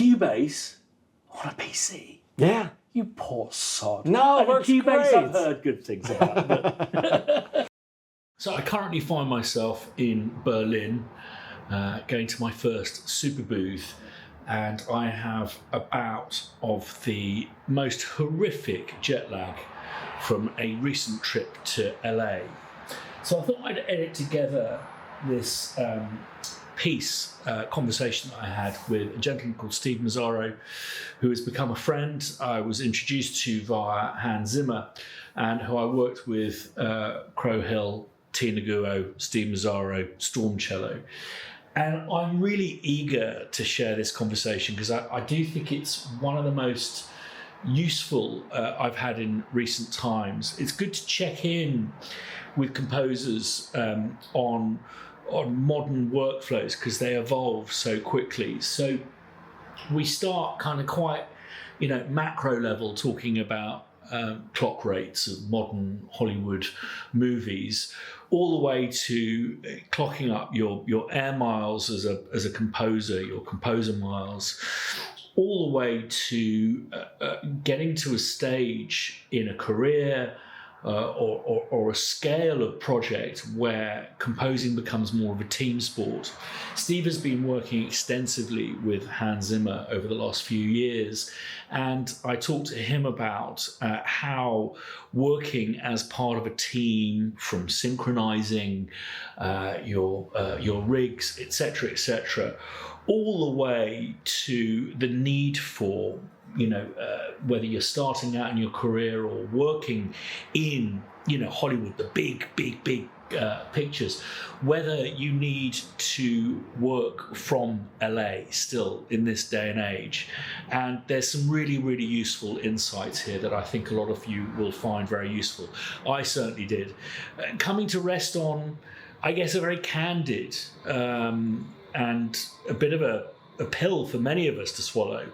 Cubase on a PC. Yeah. You poor sod. No, it works Cubase great. I've heard good things about. But... So I currently find myself in Berlin, going to my first super booth, and I have a bout of the most horrific jet lag from a recent trip to LA. So I thought I'd edit together this conversation that I had with a gentleman called Steve Mazzaro, who has become a friend I was introduced to via Hans Zimmer, and who I worked with Crow Hill, Tina Guo, Steve Mazzaro, Stormcello. And I'm really eager to share this conversation because I do think it's one of the most useful I've had in recent times. It's good to check in with composers on modern workflows because they evolve so quickly. So we start kind of quite, macro level talking about clock rates of modern Hollywood movies, all the way to clocking up your air miles as a composer, your composer miles, all the way to getting to a stage in a career or a scale of project where composing becomes more of a team sport. Steve has been working extensively with Hans Zimmer over the last few years, and I talked to him about how working as part of a team, from synchronizing your rigs, etc., all the way to the need for whether you're starting out in your career or working in, Hollywood, the big pictures, whether you need to work from LA still in this day and age. And there's some really, really useful insights here that I think a lot of you will find very useful. I certainly did. Coming to rest on, I guess, a very candid and a bit of a pill for many of us to swallow,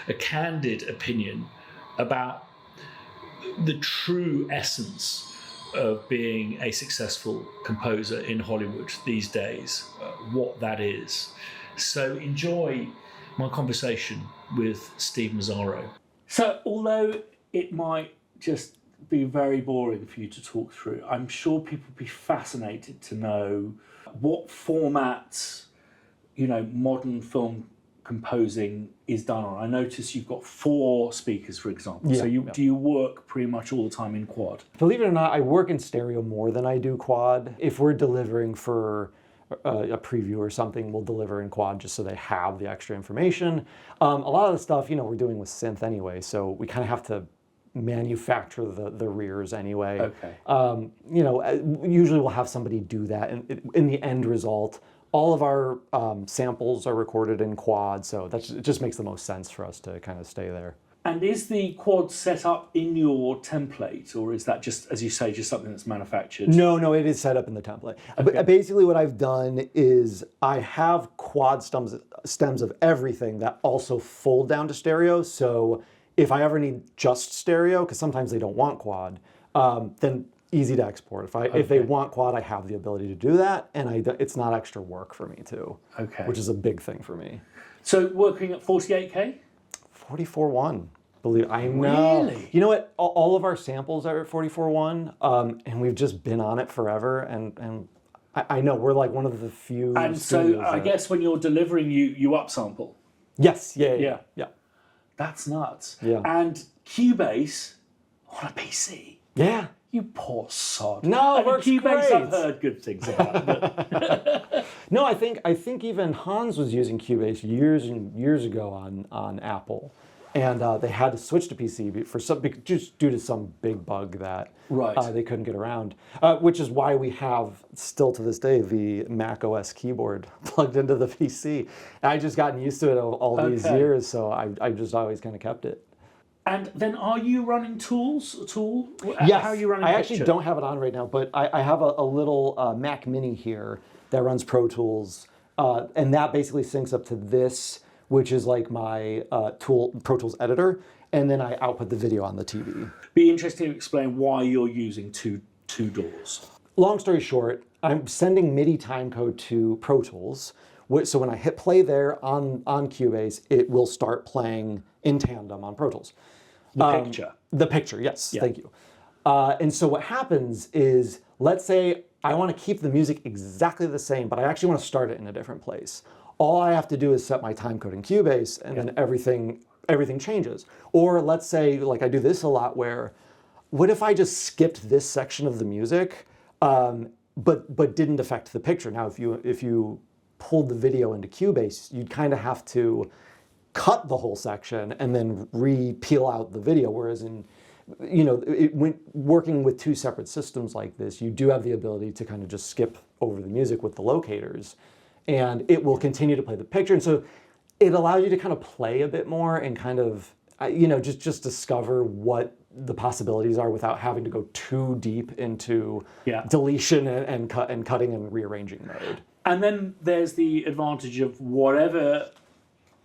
a candid opinion about the true essence of being a successful composer in Hollywood these days, what that is. So enjoy my conversation with Steve Mazzaro. So although it might just be very boring for you to talk through, I'm sure people would be fascinated to know what formats, modern film composing is done on. I notice you've got 4 speakers, for example. Yeah, so do you work pretty much all the time in quad? Believe it or not, I work in stereo more than I do quad. If we're delivering for a preview or something, we'll deliver in quad just so they have the extra information. A lot of the stuff, we're doing with synth anyway, so we kind of have to manufacture the rears anyway. Okay. Usually we'll have somebody do that, and in the end result, all of our samples are recorded in quad, so it just makes the most sense for us to kind of stay there. And is the quad set up in your template, or is that just, as you say, just something that's manufactured? No, it is set up in the template. Okay. Basically what I've done is I have quad stems of everything that also fold down to stereo, so if I ever need just stereo, because sometimes they don't want quad, then easy to export. If they want quad, I have the ability to do that, and it's not extra work for me too. Okay. Which is a big thing for me. So working at 48K? 44.1. I know. Really? You know what? All of our samples are at 44.1, and we've just been on it forever. And I know we're like one of the few. And so I guess when you're delivering, you upsample. Yes. Yeah. That's nuts. Yeah. And Cubase on a PC. Yeah. You poor sod. No, it works Cubase great. I've heard good things about. But... No, I think even Hans was using Cubase years and years ago on Apple, and they had to switch to PC just due to some big bug that they couldn't get around. Which is why we have still to this day the Mac OS keyboard plugged into the PC. I just gotten used to it all these years, so I just always kind of kept it. And then are you running Tools at all? Yes, How are you running I Picture? actually don't have it on right now, but I have a little Mac Mini here that runs Pro Tools, and that basically syncs up to this, which is like my Pro Tools editor, and then I output the video on the TV. Be interesting to explain why you're using two doors. Long story short, I'm sending MIDI timecode to Pro Tools, So when I hit play there on Cubase, it will start playing in tandem on Pro Tools. The picture. The picture, yes, thank you. And so what happens is, let's say I want to keep the music exactly the same, but I actually want to start it in a different place. All I have to do is set my timecode in Cubase, and then everything changes. Or let's say, like I do this a lot, where what if I just skipped this section of the music, but didn't affect the picture? Now, if you pulled the video into Cubase, you'd kind of have to cut the whole section and then re-peel out the video. Whereas in, when working with two separate systems like this, you do have the ability to kind of just skip over the music with the locators, and it will continue to play the picture. And so it allows you to kind of play a bit more and kind of, just discover what the possibilities are without having to go too deep into deletion and cutting and rearranging mode. And then there's the advantage of whatever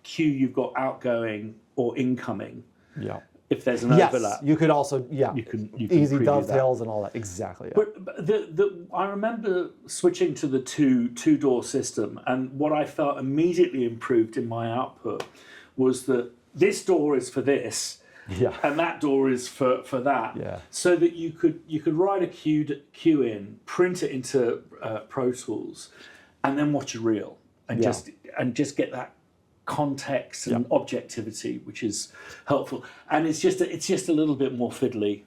cue you've got outgoing or incoming. Yeah. If there's an overlap, you could also you can easy dovetails that. And all that. Exactly. Yeah. But I remember switching to the two-door system, and what I felt immediately improved in my output was that this door is for this, and that door is for that. Yeah. So that you could write a cue in, print it into Pro Tools, and then watch a reel, and just get that context and objectivity, which is helpful. And it's just a little bit more fiddly.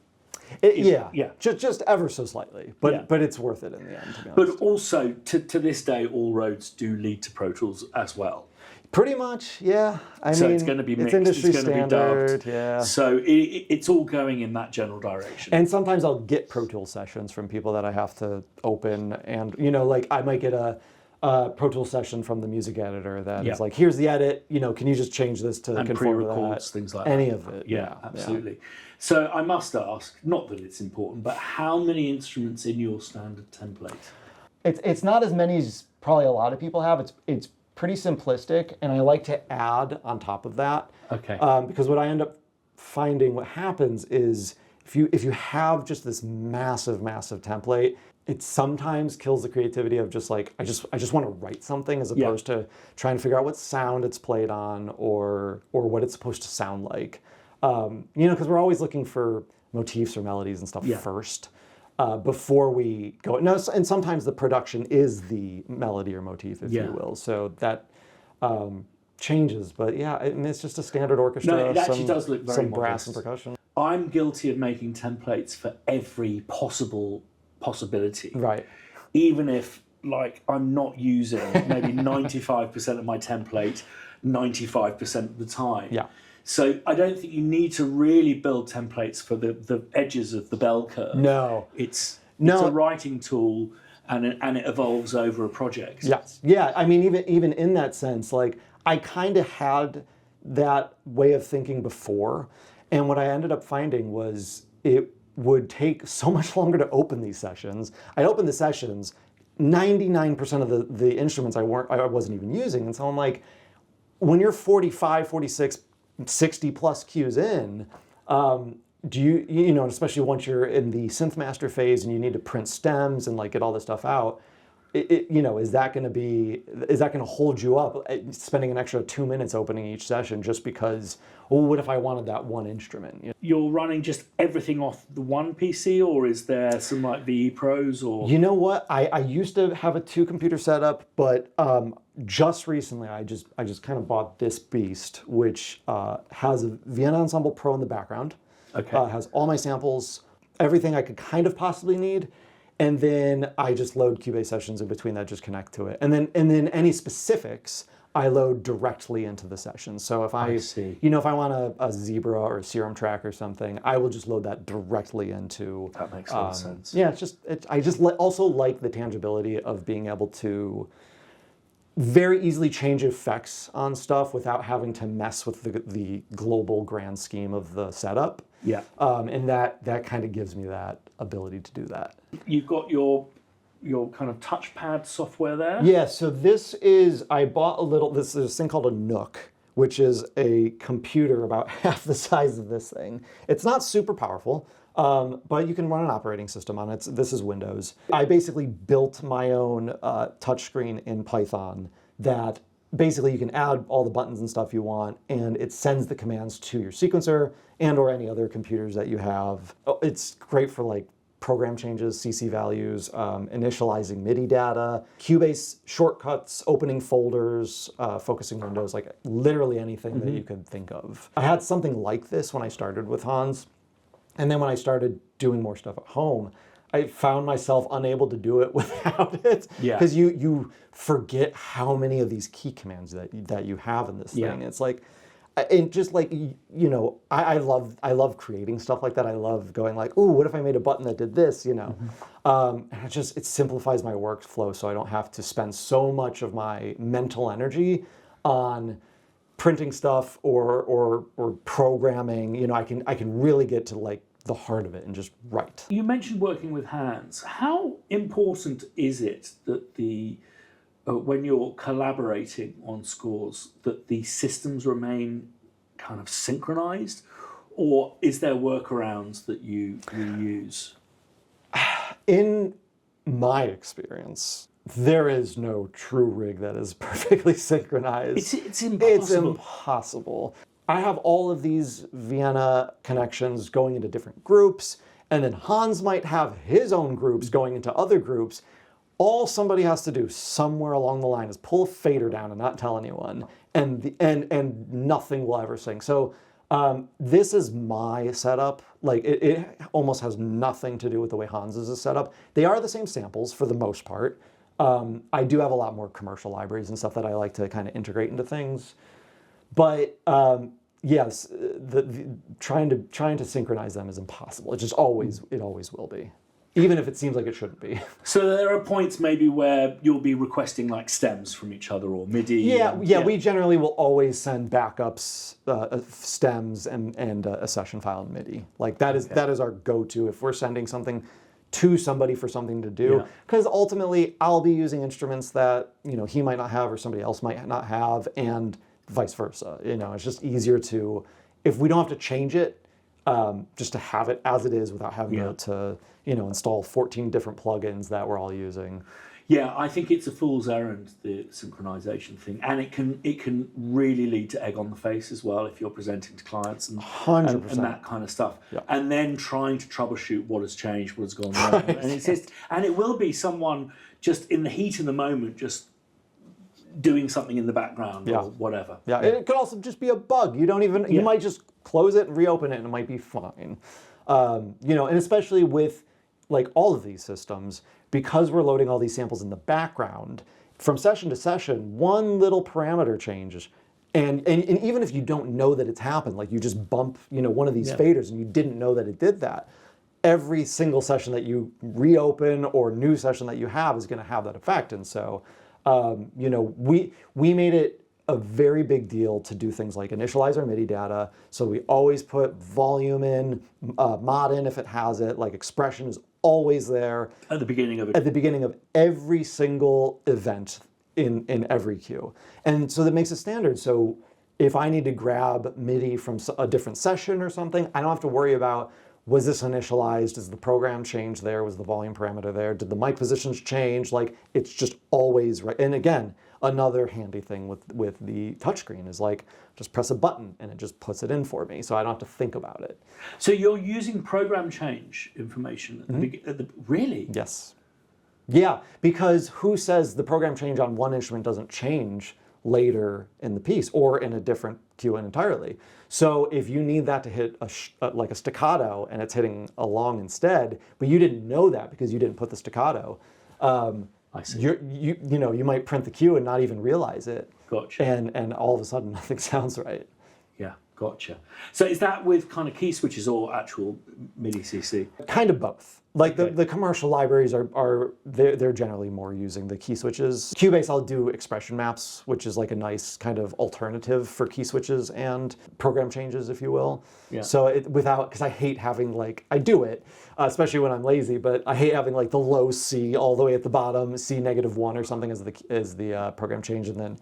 Just ever so slightly, but it's worth it in the end, to be honest. But also, to this day, all roads do lead to Pro Tools as well. Pretty much, yeah. I mean, mean, it's going to be mixed, it's industry it's going standard, to be dubbed. Yeah. So it's all going in that general direction. And sometimes I'll get Pro Tools sessions from people that I have to open, and like I might get a Pro Tools session from the music editor that is like, here's the edit, can you just change this to conform to that? Things like Any that. of it. Yeah, absolutely. Yeah. So I must ask, not that it's important, but how many instruments in your standard template? It's not as many as probably a lot of people have. It's pretty simplistic, and I like to add on top of that. Okay. Because what I end up finding, what happens is if you have just this massive template, it sometimes kills the creativity of just like, I just want to write something as opposed to trying to figure out what sound it's played on or what it's supposed to sound like. Because we're always looking for motifs or melodies and stuff first before we go. No, and sometimes the production is the melody or motif, if you will. So that changes, but it's just a standard orchestra. No, it actually does look very some modest. Brass and percussion. I'm guilty of making templates for every possibility. Right. Even if, like, I'm not using maybe 95% of my template 95% of the time. Yeah. So I don't think you need to really build templates for the edges of the bell curve. No. It's a writing tool, and it evolves over a project. Yes. Yeah. I mean, even in that sense, like, I kind of had that way of thinking before, and what I ended up finding was it would take so much longer to open these sessions. I'd open the sessions, 99% of the instruments I wasn't even using, and so I'm like, when you're 45, 46, 60 plus cues in, do you especially once you're in the synth master phase and you need to print stems and like get all this stuff out, is that going to hold you up spending an extra 2 minutes opening each session just because, what if I wanted that one instrument? You're running just everything off the one PC, or is there some like VE Pros or? You know what? I used to have a 2-computer setup, but just recently I just kind of bought this beast, which has a Vienna Ensemble Pro in the background. Okay. Has all my samples, everything I could kind of possibly need. And then I just load Cubase sessions in between that just connect to it. And then any specifics I load directly into the session. So if I see. If I want a Zebra or a Serum track or something, I will just load that directly into. That makes a lot of sense. Yeah, I just also like the tangibility of being able to very easily change effects on stuff without having to mess with the global grand scheme of the setup. Yeah. And that kind of gives me that ability to do that. You've got your kind of touchpad software there? Yeah, so I bought this is this thing called a Nook, which is a computer about half the size of this thing. It's not super powerful, but you can run an operating system on it. This is Windows. I basically built my own touchscreen in Python that basically you can add all the buttons and stuff you want, and it sends the commands to your sequencer and or any other computers that you have. It's great for like program changes, CC values, initializing MIDI data, Cubase shortcuts, opening folders, focusing windows, like literally anything that you could think of. I had something like this when I started with Hans, and then when I started doing more stuff at home, I found myself unable to do it without it. Because you forget how many of these key commands that you have in this thing. It's like, and just like, you know, I love creating stuff like that. I love going like, ooh, what if I made a button that did this, you know? And it simplifies my workflow so I don't have to spend so much of my mental energy on printing stuff or programming. You know, I can really get to like the heart of it and just write. You mentioned working with Hans. How important is it that when you're collaborating on scores, that the systems remain kind of synchronized, or is there workarounds that you use? In my experience, there is no true rig that is perfectly synchronized. It's impossible. It's impossible. I have all of these Vienna connections going into different groups, and then Hans might have his own groups going into other groups. All somebody has to do somewhere along the line is pull a fader down and not tell anyone, and nothing will ever sync. So this is my setup. Like it almost has nothing to do with the way Hans's is set up. They are the same samples for the most part. I do have a lot more commercial libraries and stuff that I like to kind of integrate into things, but yes, trying to synchronize them is impossible. It always will be. Even if it seems like it shouldn't be. So there are points maybe where you'll be requesting like stems from each other or MIDI. Yeah, we generally will always send backups, stems, and a session file in MIDI. Like that is our go-to if we're sending something to somebody for something to do. Because ultimately, I'll be using instruments that he might not have or somebody else might not have, and vice versa. It's just easier to, if we don't have to change it, just to have it as it is without having to install 14 different plugins that we're all using. Yeah, I think it's a fool's errand, the synchronization thing, and it can really lead to egg on the face as well if you're presenting to clients and 100%. And that kind of stuff. Yeah. And then trying to troubleshoot what has changed, what has gone wrong, and it will be someone just in the heat of the moment, just doing something in the background or whatever. Yeah, it could also just be a bug. You might just close it and reopen it, and it might be fine. And especially with like all of these systems, because we're loading all these samples in the background, from session to session, one little parameter change, and even if you don't know that it's happened, like you just bump, one of these faders and you didn't know that it did that, every single session that you reopen or new session that you have is going to have that effect. And so, we made it a very big deal to do things like initialize our MIDI data. So we always put volume in, mod in if it has it, like expression is always there. At the beginning of it. At the beginning of every single event in every queue. And so that makes it standard. So if I need to grab MIDI from a different session or something, I don't have to worry about, was this initialized? Is the program change there? Was the volume parameter there? Did the mic positions change? Like, it's just always right. And again, another handy thing with the touchscreen is like, just press a button and it just puts it in for me, so I don't have to think about it. So you're using program change information at the really? Yes. Yeah, because who says the program change on one instrument doesn't change later in the piece or in a different cue entirely? So if you need that to hit like a staccato and it's hitting a long instead, but you didn't know that because you didn't put the staccato, I see. You might print the cue and not even realize it. Gotcha. And all of a sudden nothing sounds right. Yeah, gotcha. So is that with kind of key switches or actual MIDI CC? Kind of both. Like the commercial libraries they're generally more using the key switches. Cubase, I'll do expression maps, which is like a nice kind of alternative for key switches and program changes, if you will. Yeah. So because I hate having I do it, especially when I'm lazy, but I hate having like the low C all the way at the bottom, C-1 or something as the program change, and then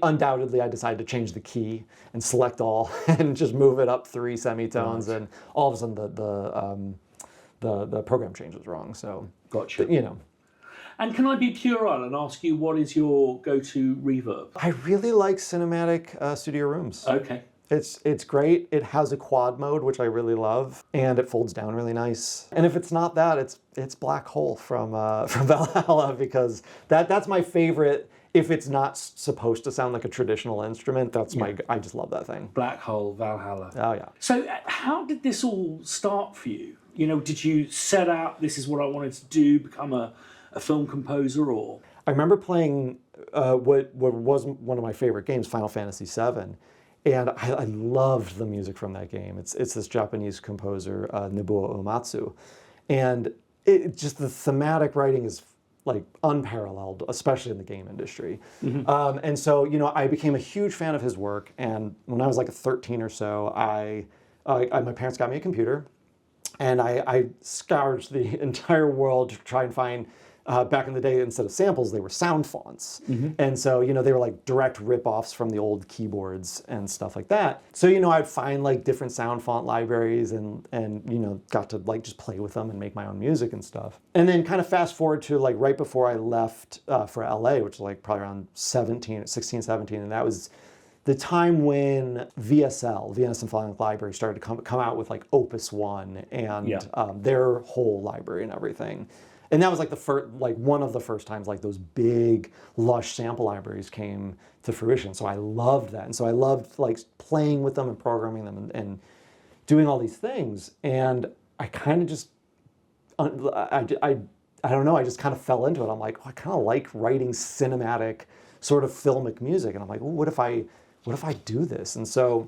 undoubtedly I decide to change the key and select all and just move it up 3 semitones, and all of a sudden the program change is wrong. So gotcha. And can I be puerile and ask you what is your go-to reverb? I really like cinematic studio rooms. Okay. It's great. It has a quad mode, which I really love, and it folds down really nice. And if it's not that, it's Black Hole from Valhalla, because that's my favorite. If it's not supposed to sound like a traditional instrument, that's I just love that thing. Black Hole, Valhalla. Oh yeah. So how did this all start for you? You know, did you set out, this is what I wanted to do, become a film composer, or? I remember playing what was one of my favorite games, Final Fantasy VII. And I loved the music from that game. It's this Japanese composer, Nobuo Uematsu. And it just, the thematic writing is like unparalleled, especially in the game industry. Mm-hmm. And so, you know, I became a huge fan of his work. And when I was like 13 or so, my parents got me a computer. And I scourged the entire world to try and find, back in the day, instead of samples, they were sound fonts. Mm-hmm. And so, you know, they were like direct rip-offs from the old keyboards and stuff like that. So, you know, I'd find like different sound font libraries and you know, got to like just play with them and make my own music and stuff. And then kind of fast forward to like right before I left for LA, which was like probably around 16, 17, and that was the time when VSL, Vienna Symphonic Library, started to come out with like Opus 1 and their whole library and everything. And that was like one of the first times like those big, lush sample libraries came to fruition. So I loved that. And so I loved like playing with them and programming them and doing all these things. And I kind of just, I don't know, I just kind of fell into it. I'm like, oh, I kind of like writing cinematic sort of filmic music. And I'm like, well, what if I do this? And so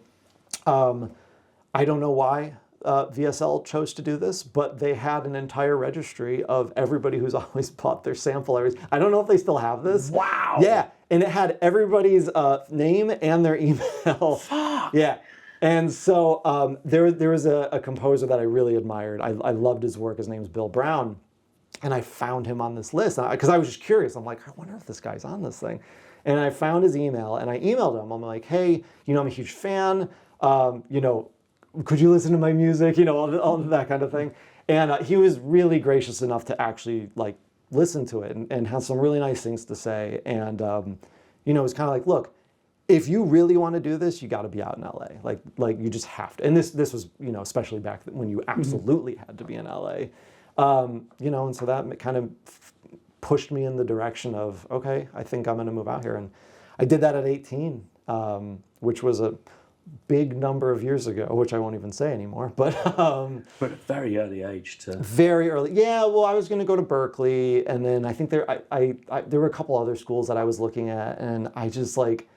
I don't know why VSL chose to do this, but they had an entire registry of everybody who's always bought their sample areas. I don't know if they still have this. Wow. Yeah, and it had everybody's name and their email. Fuck. Yeah. And so there was a composer that I really admired. I loved his work. His name's Bill Brown. And I found him on this list because I was just curious. I'm like, I wonder if this guy's on this thing. And I found his email and I emailed him. I'm like, hey, you know, I'm a huge fan. You know, could you listen to my music? You know, all that kind of thing. And he was really gracious enough to actually like listen to it and have some really nice things to say. And, you know, it was kind of like, look, if you really want to do this, you got to be out in LA. Like you just have to. And this was, you know, especially back when you absolutely had to be in LA. You know, and so that kind of pushed me in the direction of, okay, I think I'm going to move out here. And I did that at 18, which was a big number of years ago, which I won't even say anymore. But a very early age to... Very early. Yeah, well, I was going to go to Berkeley, and then I think there were a couple other schools that I was looking at, and I just like,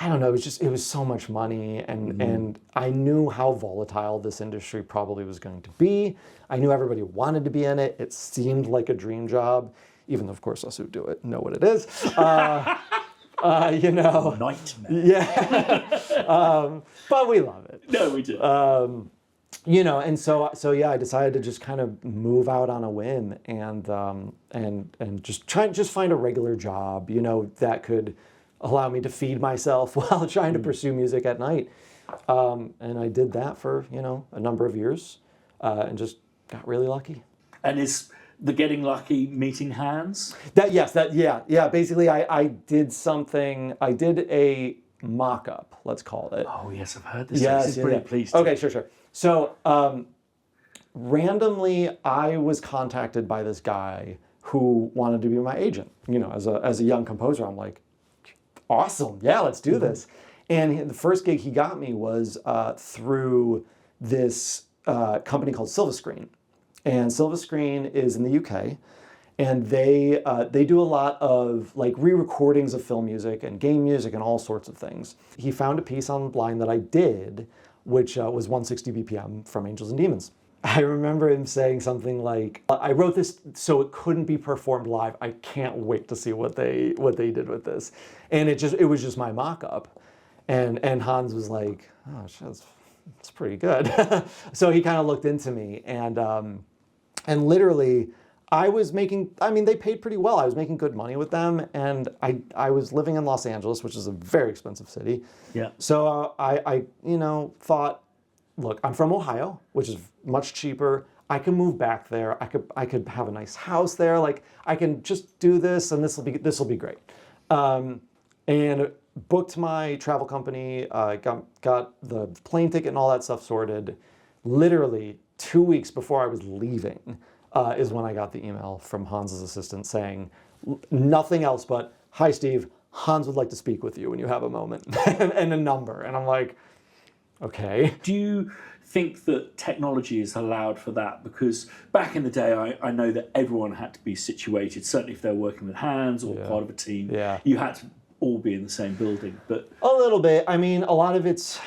I don't know, it was so much money, and I knew how volatile this industry probably was going to be. I knew everybody wanted to be in it. It seemed like a dream job, even though, of course, us who do it know what it is. You know. Nightmare. Yeah. But we love it. No, we do. You know, and so yeah, I decided to just kind of move out on a whim and just find a regular job, you know, that could allow me to feed myself while trying to pursue music at night. And I did that for, you know, a number of years and just got really lucky. And is the getting lucky meeting Hans? Yeah. Basically, I did a mock-up, let's call it. Oh, yes, I've heard this. Yes, This is pretty pleased. Okay, sure. So, randomly, I was contacted by this guy who wanted to be my agent. You know, as a young composer, I'm like, awesome, yeah, let's do this. And the first gig he got me was through this company called Silvascreen. And Silvascreen is in the UK, and they do a lot of like re-recordings of film music and game music and all sorts of things. He found a piece online that I did, which was 160 BPM from Angels and Demons. I remember him saying something like, I wrote this so it couldn't be performed live. I can't wait to see what they did with this. And it was just my mock-up. And Hans was like, oh, that's pretty good. So he kind of looked into me, and literally they paid pretty well. I was making good money with them, and I was living in Los Angeles, which is a very expensive city. Yeah. So I thought, look, I'm from Ohio, which is much cheaper. I can move back there. I could have a nice house there. Like I can just do this, and this will be great. And booked my travel company. Got the plane ticket and all that stuff sorted. Literally 2 weeks before I was leaving is when I got the email from Hans's assistant saying nothing else but, "Hi Steve, Hans would like to speak with you when you have a moment," and a number. And I'm like, okay. Do you think that technology has allowed for that? Because back in the day, I know that everyone had to be situated, certainly if they're working with Hans or part of a team, you had to all be in the same building. But a little bit. I mean, a lot of it's,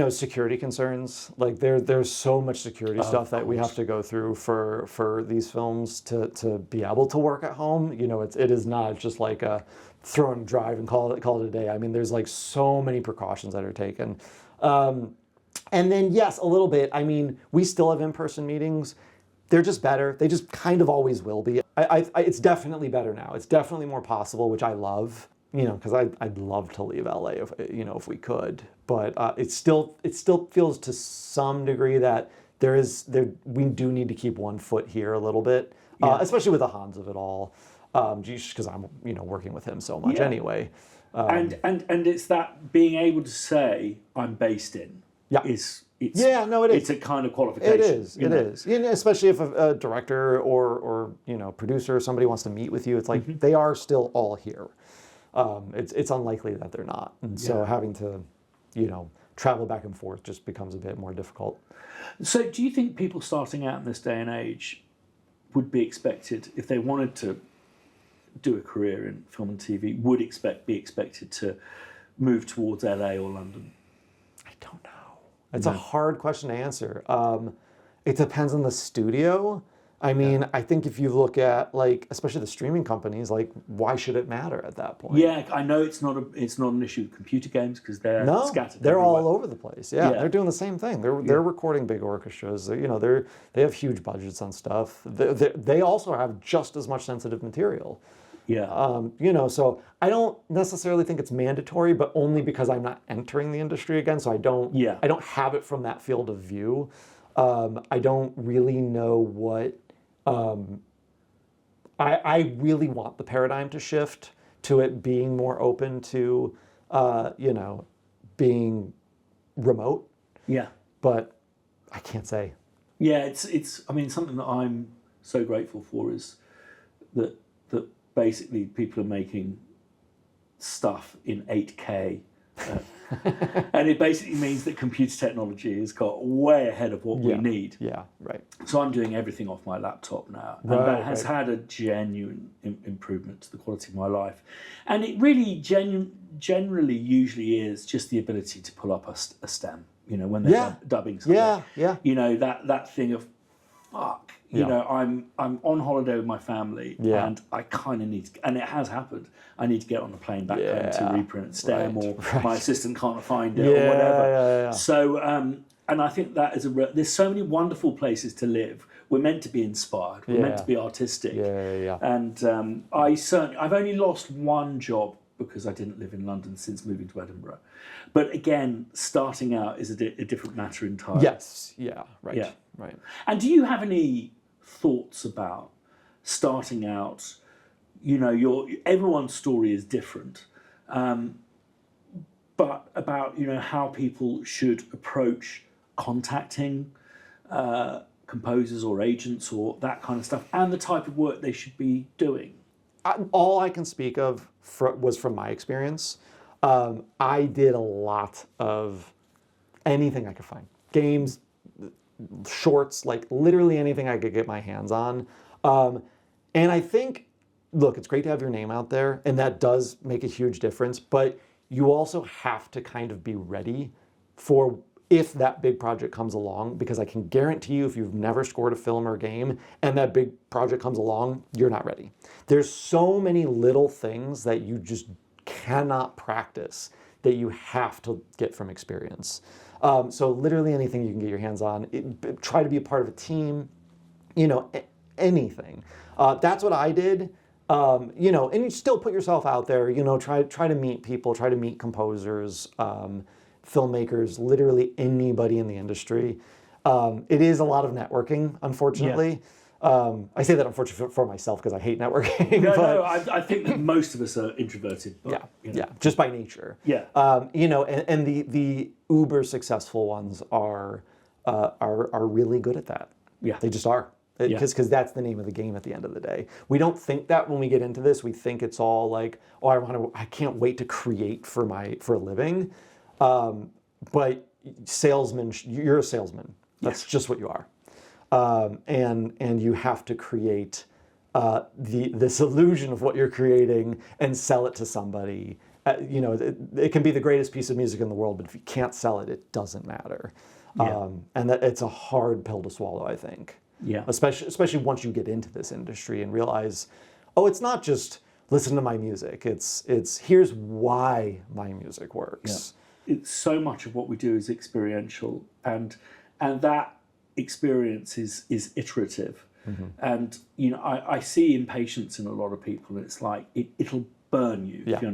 security concerns. Like there's so much security stuff that we have to go through for these films to be able to work at home. It is not just like a throw and drive and call it a day. I mean, there's like so many precautions that are taken. And then, yes, a little bit. I mean, we still have in-person meetings. They're just better. They just kind of always will be. It's definitely better now. It's definitely more possible, which I love. Because I'd love to leave LA if we could. But it still feels to some degree that we do need to keep one foot here a little bit, especially with the Hans of it all. Just because I'm working with him so much anyway. And it's that being able to say I'm based in. Yeah. It is. It's a kind of qualification. It is. Especially if a director or producer or somebody wants to meet with you, it's like they are still all here. It's unlikely that they're not, and so having to, travel back and forth just becomes a bit more difficult. So, do you think people starting out in this day and age would be expected, if they wanted to do a career in film and TV, be expected to move towards LA or London? I don't know. It's a hard question to answer. It depends on the studio. I mean, I think if you look at especially the streaming companies, why should it matter at that point? Yeah, I know it's not an issue with computer games because they're scattered. They're everywhere. all over the place. Yeah, they're doing the same thing. They're recording big orchestras. They have huge budgets on stuff. They also have just as much sensitive material. Yeah. So I don't necessarily think it's mandatory, but only because I'm not entering the industry again. So I don't have it from that field of view. I don't really know what. I really want the paradigm to shift to it being more open to, being remote. Yeah. But I can't say. Yeah, it's. I mean, something that I'm so grateful for is that basically people are making stuff in 8K. And it basically means that computer technology has got way ahead of what we need. Yeah, right. So I'm doing everything off my laptop now. And that has had a genuine improvement to the quality of my life. And it really generally usually is just the ability to pull up a stem, when they're dubbing something. Yeah. That thing of, fuck. I'm on holiday with my family, and I kind of need to, and it has happened. I need to get on the plane back home to reprint STEM, or my assistant can't find it, or whatever. Yeah. So, and I think that is there's so many wonderful places to live. We're meant to be inspired. We're meant to be artistic. Yeah. And I've only lost one job because I didn't live in London since moving to Edinburgh. But again, starting out is a different matter entirely. Yes. Yeah. Right. Yeah. Right. And do you have any thoughts about starting out? Everyone's story is different, but about how people should approach contacting composers or agents or that kind of stuff, and the type of work they should be doing. All I can speak of was from my experience. I did a lot of anything I could find, games, shorts, literally anything I could get my hands on. And I think, look, it's great to have your name out there, and that does make a huge difference, but you also have to kind of be ready for if that big project comes along, because I can guarantee you if you've never scored a film or game and that big project comes along, you're not ready. There's so many little things that you just cannot practice that you have to get from experience. So literally anything you can get your hands on, try to be a part of a team, anything. That's what I did. And you still put yourself out there, try to meet people, try to meet composers, filmmakers, literally anybody in the industry. It is a lot of networking, unfortunately. I say that unfortunately for myself because I hate networking. No, I think that most of us are introverted. But, just by nature. Yeah. And the uber successful ones are really good at that. Yeah. They just are. Because that's the name of the game at the end of the day. We don't think that when we get into this. We think it's all like, oh, I can't wait to create for a living. But salesman, you're a salesman. That's just what you are. And you have to create this illusion of what you're creating and sell it to somebody. It can be the greatest piece of music in the world, but if you can't sell it, it doesn't matter. And it's a hard pill to swallow, I think. Yeah. Especially once you get into this industry and realize, oh, it's not just listen to my music. It's here's why my music works. Yeah. It's so much of what we do is experiential, and that experience is iterative. Mm-hmm. And I see impatience in a lot of people, and it's like it'll burn you if you're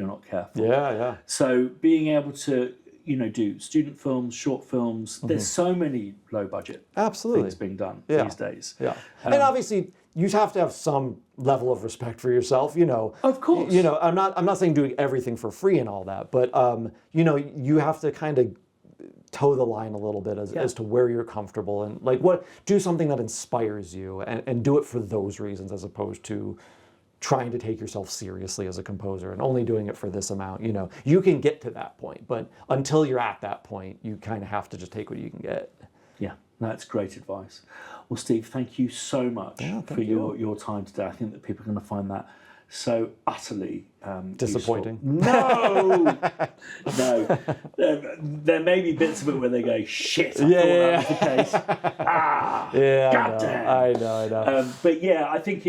not careful. Yeah. So being able to do student films, short films. Mm-hmm. There's so many low budget things being done these days. Yeah, and obviously you have to have some level of respect for yourself. Of course. I'm not saying doing everything for free and all that, but you have to kind of toe the line a little bit as to where you're comfortable and do something that inspires you and do it for those reasons as opposed to trying to take yourself seriously as a composer and only doing it for this amount. You can get to that point, but until you're at that point, you kind of have to just take what you can get. Yeah, that's great advice. Well, Steve, thank you so much for your time today. I think that people are going to find that so utterly disappointing. Useful. No. There may be bits of it where they go, shit, I thought that was the case. Goddamn. I know. But yeah, I think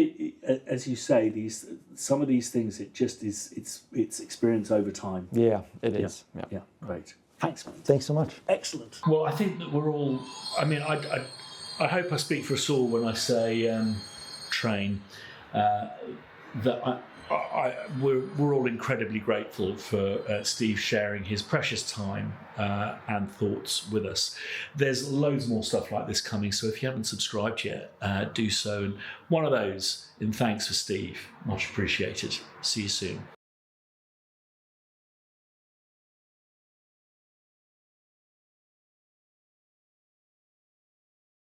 as you say, some of these things, it just is. It's experience over time. Yeah, it is. Yeah, great. Thanks, man. Thanks so much. Excellent. Well, I think that we're all. I mean, I hope I speak for us all when I say train. That we're all incredibly grateful for Steve sharing his precious time and thoughts with us. There's loads more stuff like this coming, so if you haven't subscribed yet, do so. And one of those in thanks for Steve. Much appreciated. See you soon.